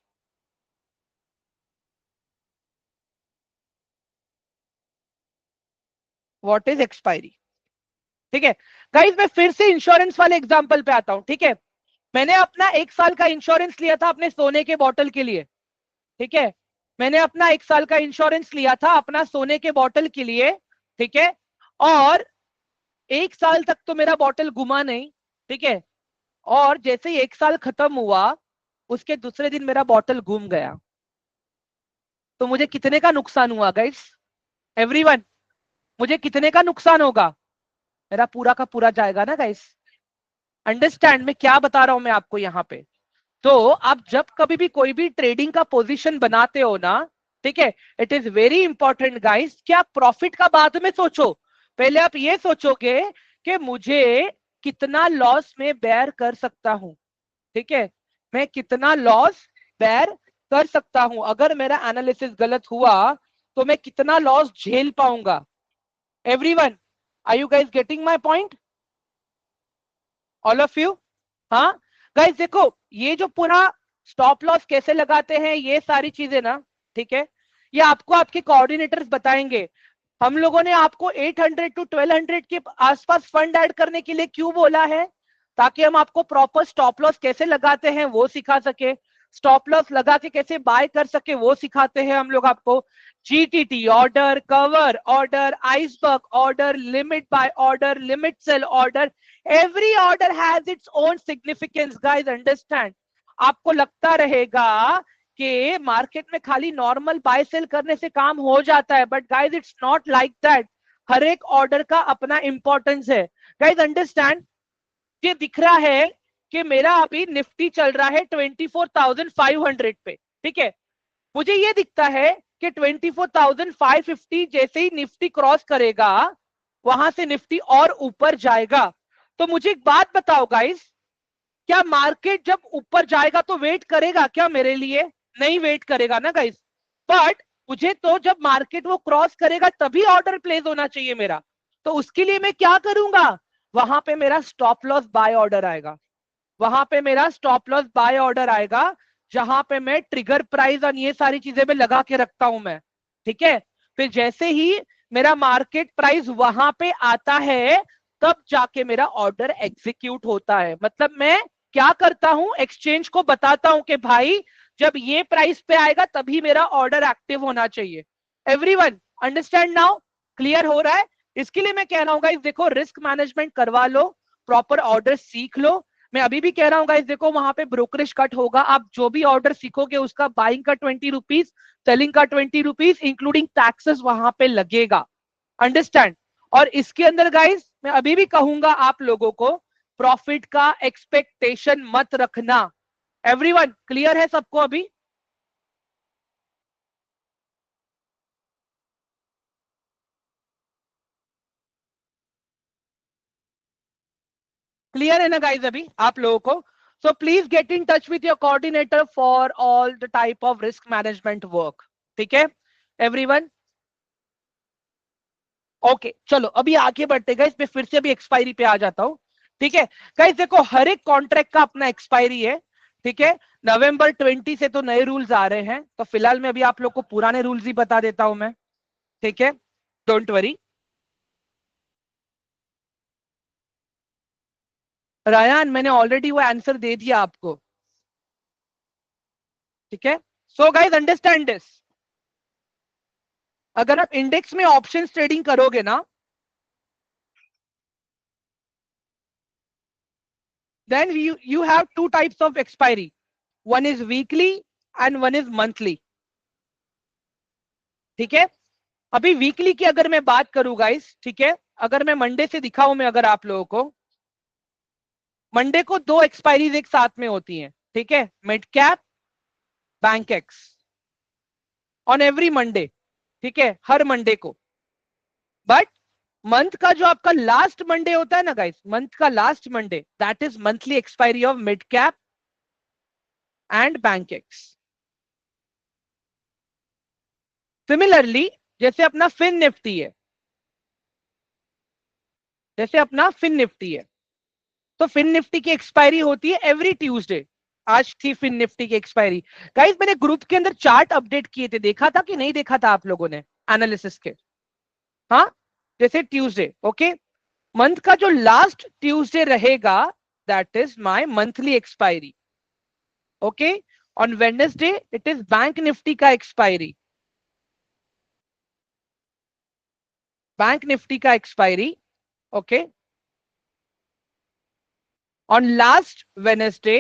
What is expiry? ठीक है गाइस, मैं फिर से इंश्योरेंस वाले एग्जांपल पे आता हूं। ठीक है, मैंने अपना 1 साल का इंश्योरेंस लिया था अपने सोने के बॉटल के लिए। ठीक है, मैंने अपना 1 साल का इंश्योरेंस लिया था अपना सोने के बॉटल के लिए। ठीक है, और 1 साल तक तो मेरा बॉटल घुमा नहीं। ठीक है, और जैसे ही 1 साल खत्म हुआ उसके दूसरे दिन मेरा बॉटल घूम गया, तो मुझे कितने का नुकसान हुआ गाइस? एवरीवन, मुझे कितने का नुकसान होगा? मेरा पूरा का पूरा जाएगा ना गाइस। अंडरस्टैंड मैं क्या बता रहा हूं मैं आपको यहाँ पे? तो आप जब कभी भी कोई भी ट्रेडिंग का पोजीशन बनाते हो ना, ठीक है, it is very important guys कि आप प्रॉफिट का बाद में सोचो। पहले आप ये सोचोगे कि मुझे कितना लॉस में बेयर कर सकता हूं। ठीक है, मैं कितना लॉस बेयर कर सकता हूं, अगर मेरा एनालिसिस गलत हुआ तो मैं कितना लॉस झेल पाऊंगा। Everyone, are you guys getting my point? All of you? हाँ गाइस, देखो ये जो पूरा स्टॉप लॉस कैसे लगाते हैं ये सारी चीजें ना, ठीक है, ये आपको आपके कोऑर्डिनेटर्स बताएंगे। हम लोगों ने आपको 800 टू 1200 के आसपास फंड ऐड करने के लिए क्यों बोला है? ताकि हम आपको प्रॉपर स्टॉप लॉस कैसे लगाते हैं वो सिखा सके, स्टॉप लॉस लगा के कैसे बाय कर सके वो सिखाते हैं हम लोग आपको। GTT order, cover order, iceberg order, limit buy order, limit sell order, every order has its own significance guys. Understand? आपको लगता रहेगा कि मार्केट में खाली नॉर्मल बाय सेल करने से काम हो जाता है, but guys it's not like that. हर एक ऑर्डर का अपना इंपॉर्टेंस है गाइस। अंडरस्टैंड? ये दिख रहा है कि मेरा अभी निफ्टी चल रहा है 24,500 पे, ठीक है। मुझे ये दिखता है कि 24,550 जैसे ही निफ्टी क्रॉस करेगा वहां से निफ्टी और ऊपर जाएगा। तो मुझे एक बात बताओ गाइस, क्या मार्केट जब ऊपर जाएगा तो वेट करेगा क्या मेरे लिए? नहीं वेट करेगा ना गाइस। बट मुझे तो जब मार्केट वो क्रॉस करेगा तभी ऑर्डर प्लेस होना चाहिए मेरा। तो उसके लिए मैं क्या करूंगा, वहां पे मेरा स्टॉप लॉस बाय ऑर्डर आएगा, वहां पे मेरा स्टॉप लॉस बाय ऑर्डर आएगा, जहां पे मैं ट्रिगर प्राइस और ये सारी चीजें में लगा के रखता हूं मैं, ठीक है। फिर जैसे ही मेरा मार्केट प्राइस वहां पे आता है तब जाके मेरा ऑर्डर एग्जीक्यूट होता है। मतलब मैं क्या करता हूं, एक्सचेंज को बताता हूं कि भाई जब ये प्राइस पे आएगा तभी मेरा ऑर्डर एक्टिव होना चाहिए। Everyone understand now? क्लियर हो रहा है? इसके लिए मैं कह रहा हूँ गाइस, देखो रिस्क मैनेजमेंट करवा लो, प्रॉपर ऑर्डर सीख लो। मैं अभी भी कह रहा हूँ गाइस, देखो वहां पे ब्रोकरेज कट होगा, आप जो भी ऑर्डर सीखोगे उसका बाइंग का 20 रुपीज, सेलिंग का 20 रुपीज इंक्लूडिंग टैक्सेस वहां पे लगेगा। अंडरस्टैंड? और इसके अंदर गाइस मैं अभी भी कहूंगा आप लोगों को, प्रॉफिट का एक्सपेक्टेशन मत रखना। एवरीवन क्लियर है सबको अभी? क्लियर है ना गाइस अभी आप लोगों को? So please get in touch with your coordinator for all the type of risk management work, ठीक है एवरीवन? ओके चलो अभी आगे बढ़ते गाइस, मैं फिर से अभी एक्सपायरी पे आ जाता हूं, ठीक है। गाइस देखो हर एक कॉन्ट्रैक्ट का अपना एक्सपायरी है, ठीक है। नवंबर 20 से तो नए रूल्स आ रहे हैं, तो फिलहाल मैं अभी आप लोग को पुराने रूल्स ही बता देता हूं मैं, ठीक है। Don't worry. रायान मैंने ऑलरेडी वो आंसर दे दिया आपको, ठीक है। सो गाइस अंडरस्टैंड दिस, अगर आप इंडेक्स में ऑप्शन ट्रेडिंग करोगे ना, then you have two types of expiry, one is weekly and one is monthly, ठीक है। अभी वीकली की अगर मैं बात करूं गाइस, ठीक है, अगर मैं मंडे से दिखाऊं मैं अगर आप लोगों को, मंडे को दो एक्सपायरीज एक साथ में होती हैं, ठीक है, mid cap, bank x, on every Monday, ठीक है, हर मंडे को। बट मंथ का जो आपका लास्ट मंडे होता है ना गाइस, मंथ का last Monday, that is monthly expiry of mid cap and bank x. Similarly जैसे अपना फिन निफ्टी है, जैसे अपना फिन निफ्टी है, तो फिन निफ्टी की एक्सपायरी होती है एवरी ट्यूसडे। आज थी फिन निफ्टी की एक्सपायरी। गाइस मैंने ग्रुप के अंदर चार्ट अपडेट किए थे, देखा था कि नहीं देखा था आप लोगों ने एनालिसिस के? हाँ, जैसे ट्यूसडे, ओके, मंथ का जो लास्ट ट्यूसडे रहेगा that is my monthly expiry, okay. On Wednesday it is bank Nifty का एक्सपायरी, बैंक निफ्टी का expiry, okay. On last Wednesday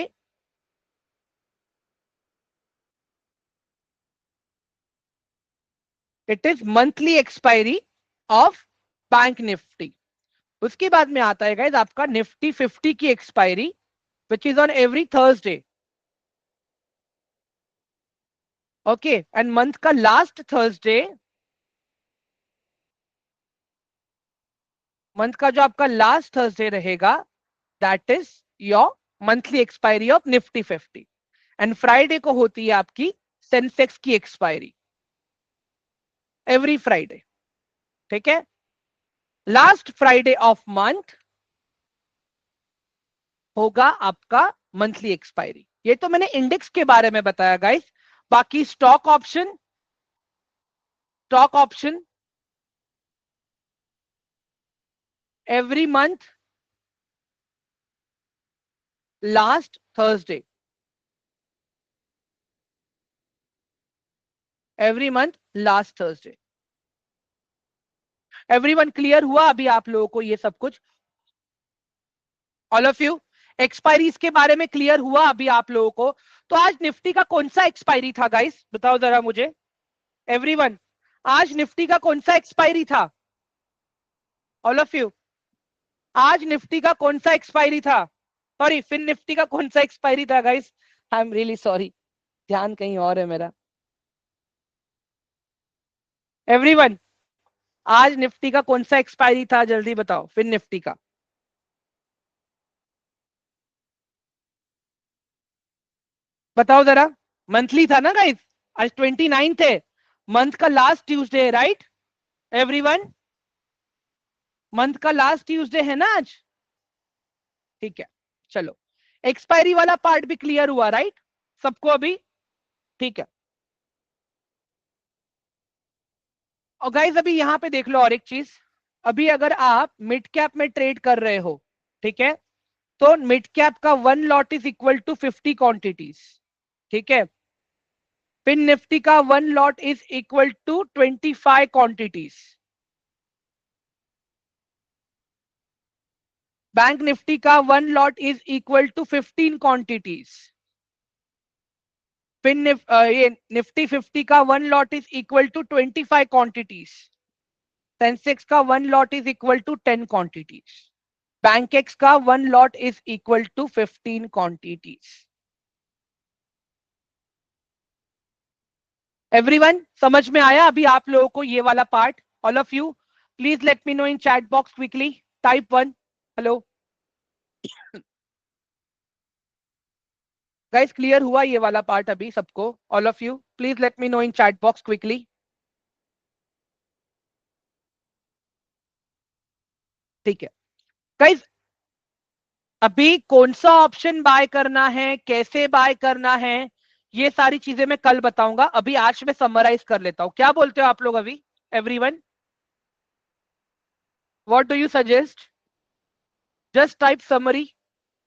it is monthly expiry of bank Nifty. उसके बाद में आता है गाइस आपका निफ्टी 50 की expiry which is on every Thursday, okay. And month का लास्ट थर्सडे, मंथ का जो आपका लास्ट थर्सडे रहेगा that is your monthly expiry of Nifty 50। And Friday को होती है आपकी सेंसेक्स की एक्सपायरी, एवरी फ्राइडे, ठीक है। लास्ट फ्राइडे ऑफ मंथ होगा आपका मंथली एक्सपायरी। ये तो मैंने इंडेक्स के बारे में बताया गाइस। बाकी stock option, stock option every month last Thursday, every month last Thursday. Everyone clear हुआ अभी आप लोगों को ये सब कुछ? ऑल ऑफ यू एक्सपायरीज के बारे में क्लियर हुआ अभी आप लोगों को? तो आज निफ्टी का कौन सा एक्सपायरी था गाइस, बताओ जरा मुझे। एवरीवन आज निफ्टी का कौन सा एक्सपायरी था? ऑल ऑफ यू आज निफ्टी का कौन सा एक्सपायरी था? सॉरी, फिन निफ्टी का कौन सा एक्सपायरी था guys? I am really sorry, ध्यान कहीं और है मेरा। एवरीवन, आज निफ्टी का कौन सा एक्सपायरी था, जल्दी बताओ, फिन निफ्टी का। बताओ जरा। मंथली था ना गाइस? आज 29 है, मंथ का लास्ट ट्यूसडे है, राइट एवरीवन? मंथ का लास्ट ट्यूसडे है ना आज? ठीक है, चलो, एक्सपायरी वाला पार्ट भी क्लियर हुआ, राइट सबको अभी? ठीक है। और गाइस अभी यहां पे देख लो और एक चीज, अभी अगर आप मिड कैप में ट्रेड कर रहे हो, ठीक है, तो मिड कैप का 1 lot is equal to 50 quantities, ठीक है। फिन निफ्टी का 1 lot is equal to 25 quantities. Bank Nifty का 1 lot is equal to 15 quantities. ये निफ्टी 50 का 1 lot is equal to 25 quantities. Sensex का 1 lot is equal to 10 quantities. Bankex का 1 lot is equal to 15 quantities. Everyone समझ में आया अभी आप लोगों को ये वाला part? All of you please let me know in chat box quickly, type 1 hello. Guys clear हुआ ये वाला पार्ट अभी सबको? All of you please let me know in chat box quickly. ठीक है गाइस, अभी कौन सा ऑप्शन बाय करना है, कैसे बाय करना है, ये सारी चीजें मैं कल बताऊंगा। अभी आज मैं समराइज कर लेता हूं, क्या बोलते हो आप लोग अभी? Everyone, what do you suggest? Just type summary,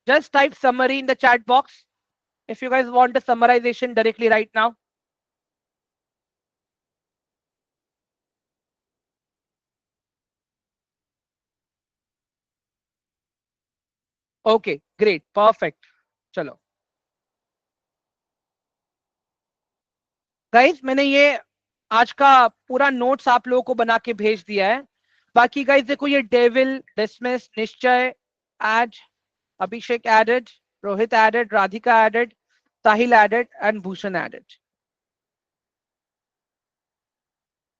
just type summary in the chat box if you guys want a summarization directly right now. Okay, great, perfect. चलो गाइस, मैंने ये आज का पूरा नोट्स आप लोगों को बना के भेज दिया है। बाकी गाइस देखो, ये devil, dismiss, Nishchay add, Abhishek added, Rohit added, Radhika added, Sahil added and Bhushan added.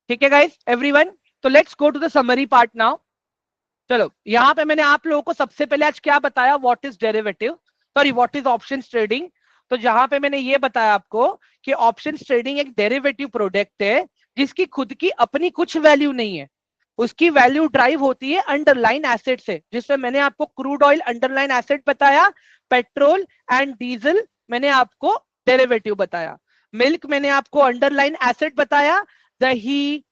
ठीक है गाइस एवरीवन, तो let's go to the summary part now. चलो यहां पे मैंने आप लोगों को सबसे पहले आज क्या बताया, what is derivative, sorry what is options trading. तो जहां पे मैंने ये बताया आपको कि ऑप्शंस ट्रेडिंग एक डेरिवेटिव प्रोडक्ट है जिसकी खुद की अपनी कुछ वैल्यू नहीं है, उसकी वैल्यू ड्राइव होती है अंडरलाइन एसेट से, जिसमें मैंने आपको क्रूड ऑयल अंडरलाइन एसेट बताया, पेट्रोल एंड डीजल मैंने आपको डेरिवेटिव बताया, मिल्क मैंने आपको अंडरलाइन एसेट बताया, दही,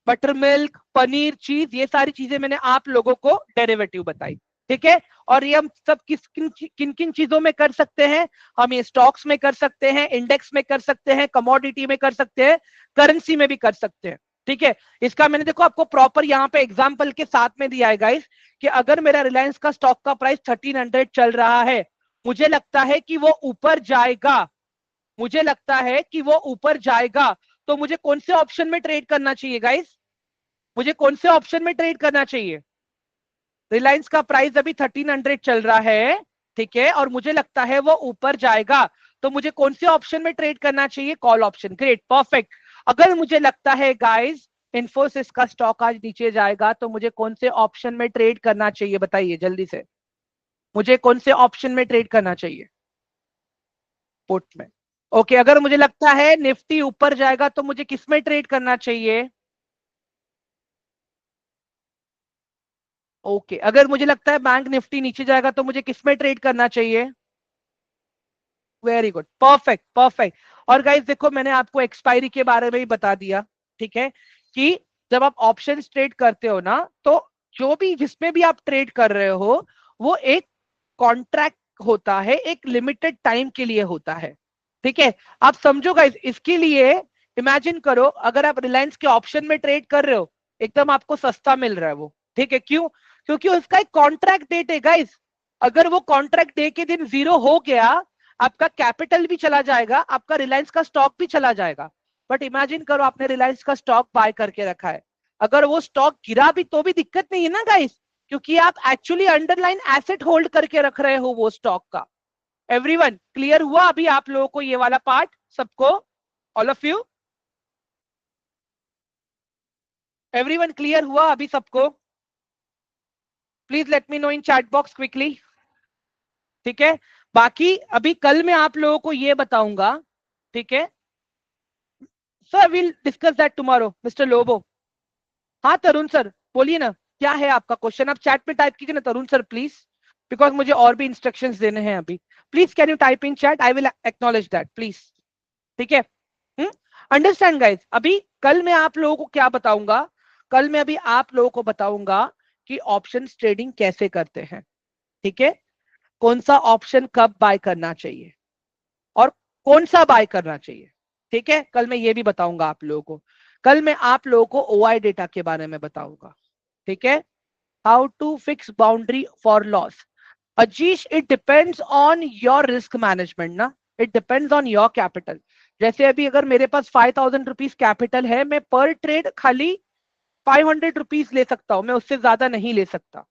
बटर मिल्क, पनीर, चीज, ये सारी चीजें मैंने आप लोगों को डेरिवेटिव बताई। ठीक है, और ये हम सब किन किन चीजों में कर सकते हैं? हम ये स्टॉक्स में कर सकते हैं, इंडेक्स में कर सकते हैं, कमोडिटी में कर सकते हैं, करेंसी में भी कर सकते हैं। ठीक है, इसका मैंने देखो आपको प्रॉपर यहाँ पे एग्जांपल के साथ में दिया है गाइस, कि अगर मेरा रिलायंस का स्टॉक का प्राइस 1300 चल रहा है, मुझे लगता है कि वो ऊपर जाएगा, मुझे लगता है कि वो ऊपर जाएगा, तो मुझे कौन से ऑप्शन में ट्रेड करना चाहिए गाइस? मुझे कौन से ऑप्शन में ट्रेड करना चाहिए? रिलायंस का प्राइस अभी 1300 चल रहा है, ठीक है, और मुझे लगता है वो ऊपर जाएगा, तो मुझे कौन से ऑप्शन में ट्रेड करना चाहिए? Call option. Great, perfect. अगर मुझे लगता है गाइस इन्फोसिस का स्टॉक आज नीचे जाएगा, तो मुझे कौन से ऑप्शन में ट्रेड करना चाहिए? बताइए जल्दी से, मुझे कौन से ऑप्शन में ट्रेड करना चाहिए? पुट में। ओके, अगर मुझे लगता है निफ्टी ऊपर जाएगा, तो मुझे किस में ट्रेड करना चाहिए? ओके, अगर मुझे लगता है बैंक निफ्टी नीचे जाएगा, तो मुझे किस में ट्रेड करना चाहिए? Very good, perfect perfect. और गाइस देखो, मैंने आपको एक्सपायरी के बारे में ही बता दिया, ठीक है, कि जब आप ऑप्शन ट्रेड करते हो ना, तो जो भी जिसमें भी आप ट्रेड कर रहे हो, वो एक कॉन्ट्रैक्ट होता है, एक लिमिटेड टाइम के लिए होता है। ठीक है, आप समझो गाइस, इसके लिए इमेजिन करो, अगर आप रिलायंस के ऑप्शन में ट्रेड कर रहे हो, एकदम आपको सस्ता मिल रहा है वो, ठीक है, क्यों? क्योंकि उसका एक कॉन्ट्रैक्ट डेट है गाइस। अगर वो कॉन्ट्रैक्ट डे के दिन जीरो हो गया, आपका कैपिटल भी चला जाएगा, आपका रिलायंस का स्टॉक भी चला जाएगा। बट इमेजिन करो, आपने रिलायंस का स्टॉक बाय करके रखा है, अगर वो स्टॉक गिरा भी तो भी दिक्कत नहीं है ना गाइस, क्योंकि आप एक्चुअली अंडरलाइन एसेट होल्ड करके रख रहे हो वो स्टॉक का। एवरीवन क्लियर हुआ अभी आप लोगों को ये वाला पार्ट सबको? All of you, everyone clear हुआ अभी सबको? Please let me know in chat box quickly. ठीक है, बाकी अभी कल मैं आप लोगों को ये बताऊंगा, ठीक है sir, will discuss that tomorrow mister Lobo. हाँ तरुण सर बोलिए ना, क्या है आपका क्वेश्चन? आप चैट पे टाइप कीजिए ना तरुण सर प्लीज, बिकॉज मुझे और भी इंस्ट्रक्शंस देने हैं अभी। Please can you type in chat, I will acknowledge that please. ठीक है, अंडरस्टैंड गाइज। अभी कल मैं आप लोगों को क्या बताऊंगा, कल मैं अभी आप लोगों को बताऊंगा कि ऑप्शन ट्रेडिंग कैसे करते हैं। ठीक है, कौन सा ऑप्शन कब बाय करना चाहिए और कौन सा बाय करना चाहिए। ठीक है, कल मैं ये भी बताऊंगा आप लोगों को। कल मैं आप लोगों को ओआई डेटा के बारे में बताऊंगा। ठीक है, how to fix boundary for loss. Ajish, it depends on your risk management ना, it depends on your capital. जैसे अभी अगर मेरे पास 5,000 रुपीज कैपिटल है, मैं पर ट्रेड खाली 500 रुपीज ले सकता हूं, मैं उससे ज्यादा नहीं ले सकता।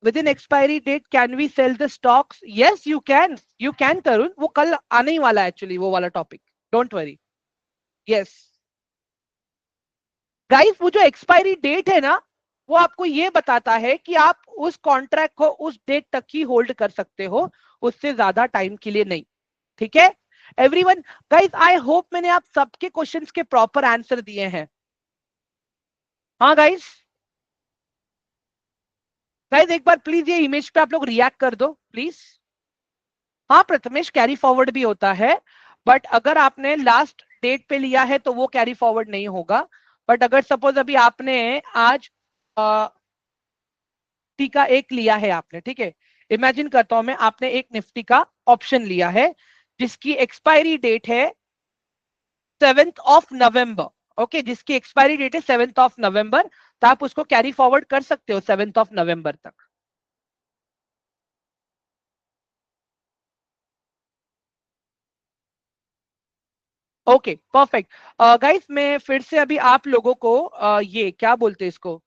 Within expiry date can we sell the stocks? Yes you can Tarun, वो कल आने ही वाला है एक्चुअली वो वाला topic, don't worry. Yes guys, वो जो एक्सपायरी डेट है ना, वो आपको ये बताता है कि आप उस कॉन्ट्रैक्ट को उस डेट तक ही होल्ड कर सकते हो, उससे ज्यादा टाइम के लिए नहीं। ठीक है एवरीवन, गाइस आई होप मैंने आप सबके क्वेश्चंस के प्रॉपर आंसर दिए हैं। हाँ गाइस, गाइस एक बार प्लीज ये इमेज पे आप लोग रिएक्ट कर दो प्लीज। हाँ प्रथमेश, कैरी फॉरवर्ड भी होता है, बट अगर आपने लास्ट डेट पे लिया है तो वो कैरी फॉरवर्ड नहीं होगा। बट अगर सपोज अभी आपने आज निफ्टी का एक लिया है आपने, ठीक है, इमेजिन करता हूं मैं, आपने एक निफ्टी का ऑप्शन लिया है जिसकी एक्सपायरी डेट है 7 नवंबर। ओके, जिसकी एक्सपायरी डेट है 7 नवंबर, तो आप उसको कैरी फॉरवर्ड कर सकते हो 7 नवंबर तक। Okay perfect. गाइस मैं फिर से अभी आप लोगों को ये क्या बोलते हैं इसको,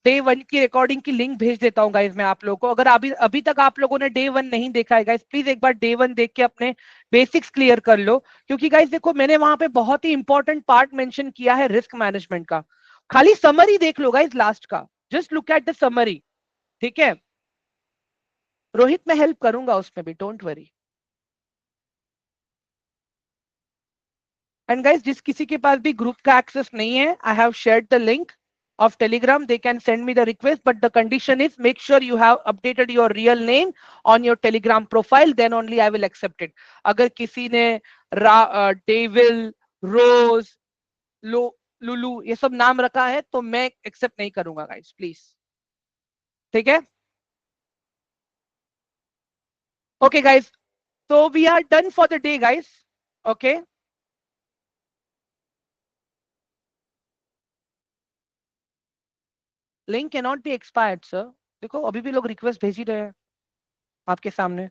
डे वन की रिकॉर्डिंग की लिंक भेज देता हूँ गाइस मैं आप लोगों को। अगर अभी अभी तक आप लोगों ने डे वन नहीं देखा है गाइस, प्लीज एक बार डे वन देख के अपने बेसिक्स क्लियर कर लो। क्योंकि गाइस देखो, मैंने वहां पे बहुत ही इंपॉर्टेंट पार्ट मेंशन किया है रिस्क मैनेजमेंट का। खाली समरी देख लो गाइस लास्ट का, just look at the summary. ठीक है, रोहित मैं हेल्प करूंगा उसमें भी, डोंट वरी। एंड गाइस जिस किसी के पास भी ग्रुप का एक्सेस नहीं है, I have shared the link of telegram, they can send me the request, but the condition is make sure you have updated your real name on your telegram profile, then only I will accept it. अगर किसी ने devil, रोज, लो, लुलू ये सब नाम रखा है तो मैं एक्सेप्ट नहीं करूंगा गाइस प्लीज। ठीक है, okay guys, so we are done for the day guys. Okay, link cannot be expired sir। देखो अभी भी लोग रिक्वेस्ट भेज ही रहे हैं आपके सामने।